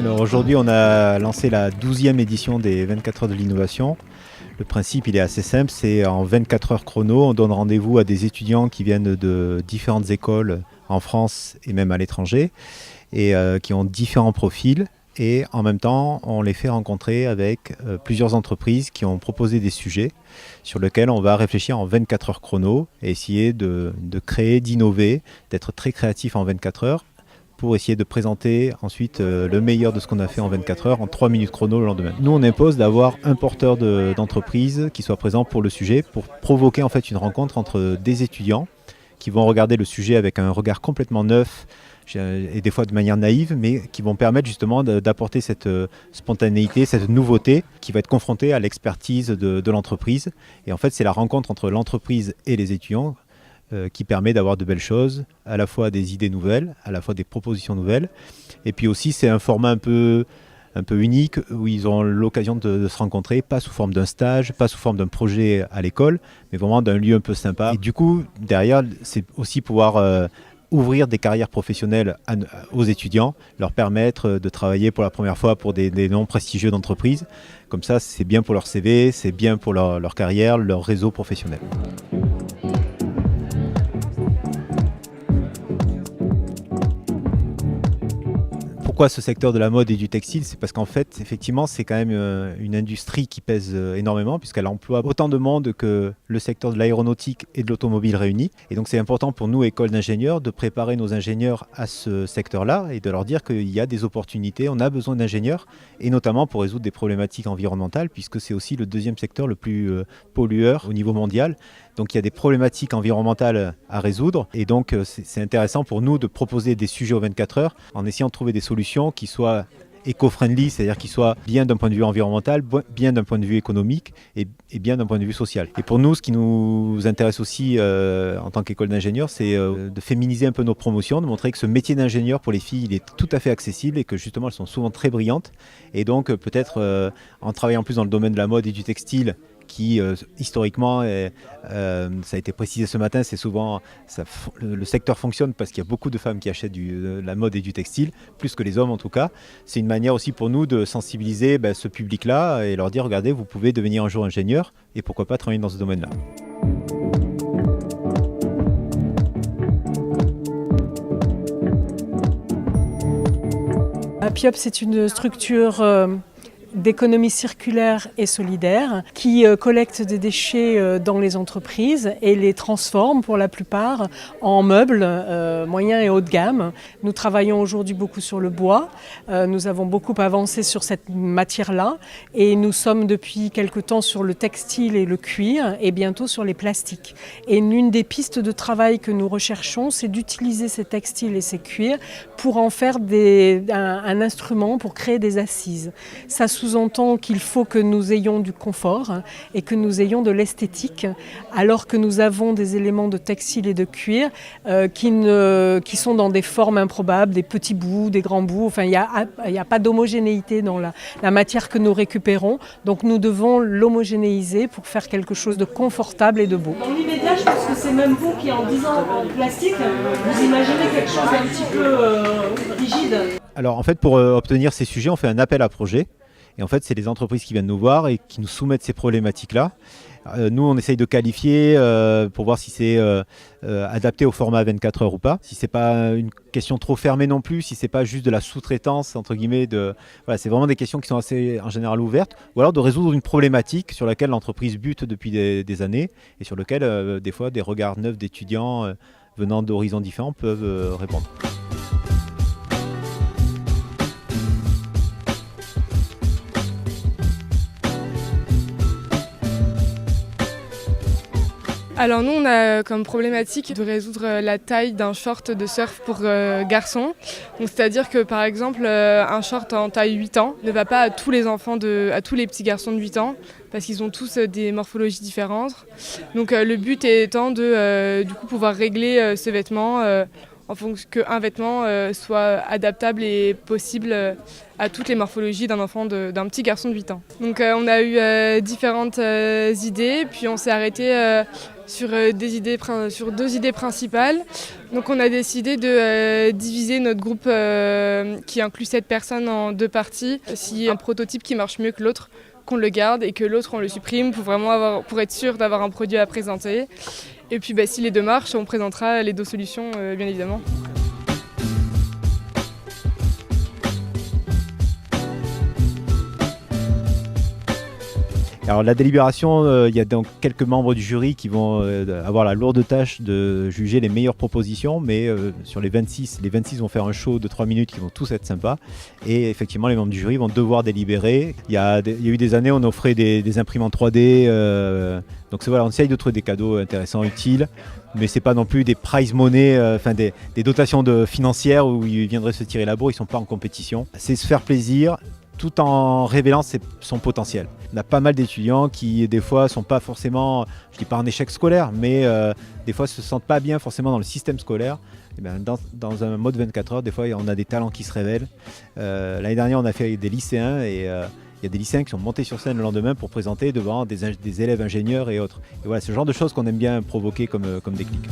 Alors aujourd'hui, on a lancé la 12e édition des 24 heures de l'innovation. Le principe, il est assez simple, c'est en 24 heures chrono, on donne rendez-vous à des étudiants qui viennent de différentes écoles en France et même à l'étranger et qui ont différents profils. Et en même temps, on les fait rencontrer avec plusieurs entreprises qui ont proposé des sujets sur lesquels on va réfléchir en 24 heures chrono et essayer de créer, d'innover, d'être très créatif en 24 heures pour essayer de présenter ensuite le meilleur de ce qu'on a fait en 24 heures en 3 minutes chrono le lendemain. Nous, on impose d'avoir un porteur d'entreprise qui soit présent pour le sujet pour provoquer en fait une rencontre entre des étudiants qui vont regarder le sujet avec un regard complètement neuf et des fois de manière naïve, mais qui vont permettre justement d'apporter cette spontanéité, cette nouveauté qui va être confrontée à l'expertise de l'entreprise. Et en fait, c'est la rencontre entre l'entreprise et les étudiants qui permet d'avoir de belles choses, à la fois des idées nouvelles, à la fois des propositions nouvelles. Et puis aussi, c'est un format un peu unique où ils ont l'occasion de se rencontrer, pas sous forme d'un stage, pas sous forme d'un projet à l'école, mais vraiment d'un lieu un peu sympa. Et du coup, derrière, c'est aussi pouvoir ouvrir des carrières professionnelles aux étudiants, leur permettre de travailler pour la première fois pour des noms prestigieux d'entreprises. Comme ça, c'est bien pour leur CV, c'est bien pour leur carrière, leur réseau professionnel. Pourquoi ce secteur de la mode et du textile? C'est parce qu'en fait, effectivement, c'est quand même une industrie qui pèse énormément puisqu'elle emploie autant de monde que le secteur de l'aéronautique et de l'automobile réunis. Et donc c'est important pour nous, école d'ingénieurs, de préparer nos ingénieurs à ce secteur-là et de leur dire qu'il y a des opportunités, on a besoin d'ingénieurs, et notamment pour résoudre des problématiques environnementales puisque c'est aussi le deuxième secteur le plus pollueur au niveau mondial. Donc il y a des problématiques environnementales à résoudre et donc c'est intéressant pour nous de proposer des sujets aux 24 heures en essayant de trouver des solutions qui soient éco-friendly, c'est-à-dire qui soient bien d'un point de vue environnemental, bien d'un point de vue économique et bien d'un point de vue social. Et pour nous, ce qui nous intéresse aussi en tant qu'école d'ingénieurs, c'est de féminiser un peu nos promotions, de montrer que ce métier d'ingénieur pour les filles, il est tout à fait accessible et que justement elles sont souvent très brillantes. Et donc peut-être en travaillant plus dans le domaine de la mode et du textile, qui historiquement, ça a été précisé ce matin, c'est souvent le secteur fonctionne parce qu'il y a beaucoup de femmes qui achètent de la mode et du textile, plus que les hommes en tout cas. C'est une manière aussi pour nous de sensibiliser ce public-là et leur dire regardez, vous pouvez devenir un jour ingénieur et pourquoi pas travailler dans ce domaine-là. Appiop, c'est une structure d'économie circulaire et solidaire qui collecte des déchets dans les entreprises et les transforme pour la plupart en meubles moyens et haut de gamme. Nous travaillons aujourd'hui beaucoup sur le bois, nous avons beaucoup avancé sur cette matière-là et nous sommes depuis quelque temps sur le textile et le cuir et bientôt sur les plastiques. Et l'une des pistes de travail que nous recherchons, c'est d'utiliser ces textiles et ces cuirs pour en faire un instrument pour créer des assises. Ça sous-entend qu'il faut que nous ayons du confort et que nous ayons de l'esthétique, alors que nous avons des éléments de textile et de cuir qui sont dans des formes improbables, des petits bouts, des grands bouts. Enfin, il n'y a pas d'homogénéité dans la matière que nous récupérons. Donc nous devons l'homogénéiser pour faire quelque chose de confortable et de beau. Dans l'immédiat, je pense que c'est même vous qui, en disant en plastique, vous imaginez quelque chose d'un petit peu rigide. Alors en fait, pour obtenir ces sujets, on fait un appel à projet. Et en fait, c'est les entreprises qui viennent nous voir et qui nous soumettent ces problématiques-là. Nous, on essaye de qualifier pour voir si c'est adapté au format 24 heures ou pas. Si c'est pas une question trop fermée non plus, si c'est pas juste de la sous-traitance, entre guillemets. Voilà, c'est vraiment des questions qui sont assez, en général, ouvertes. Ou alors de résoudre une problématique sur laquelle l'entreprise bute depuis des années et sur laquelle, des fois, des regards neufs d'étudiants venant d'horizons différents peuvent répondre. Alors nous, on a comme problématique de résoudre la taille d'un short de surf pour garçons. Donc, c'est-à-dire que par exemple, un short en taille 8 ans ne va pas à tous les enfants, à tous les petits garçons de 8 ans, parce qu'ils ont tous des morphologies différentes. Donc le but étant de du coup, pouvoir régler ce vêtement en fonction qu'un vêtement soit adaptable et possible à toutes les morphologies d'un petit garçon de 8 ans. Donc on a eu différentes idées, puis on s'est arrêté sur deux idées principales. Donc on a décidé de diviser notre groupe qui inclut 7 personnes en 2 parties. S'il y a un prototype qui marche mieux que l'autre, qu'on le garde et que l'autre on le supprime pour être sûr d'avoir un produit à présenter. Et puis si les 2 marchent, on présentera les 2 solutions bien évidemment. Alors la délibération, il y a donc quelques membres du jury qui vont avoir la lourde tâche de juger les meilleures propositions, mais sur les 26 vont faire un show de 3 minutes qui vont tous être sympas. Et effectivement, les membres du jury vont devoir délibérer. Il y a eu des années, on offrait des imprimantes 3D. Donc voilà, on essaye de trouver des cadeaux intéressants, utiles, mais c'est pas non plus des prize money, des dotations financières où ils viendraient se tirer la bourre, ils sont pas en compétition. C'est se faire plaisir, tout en révélant son potentiel. On a pas mal d'étudiants qui des fois sont pas forcément, je dis pas en échec scolaire, mais des fois se sentent pas bien forcément dans le système scolaire. Et bien, dans un mode 24 heures, des fois on a des talents qui se révèlent. L'année dernière on a fait des lycéens et il y a des lycéens qui sont montés sur scène le lendemain pour présenter devant des élèves ingénieurs et autres. Et voilà, c'est le genre de choses qu'on aime bien provoquer comme déclic.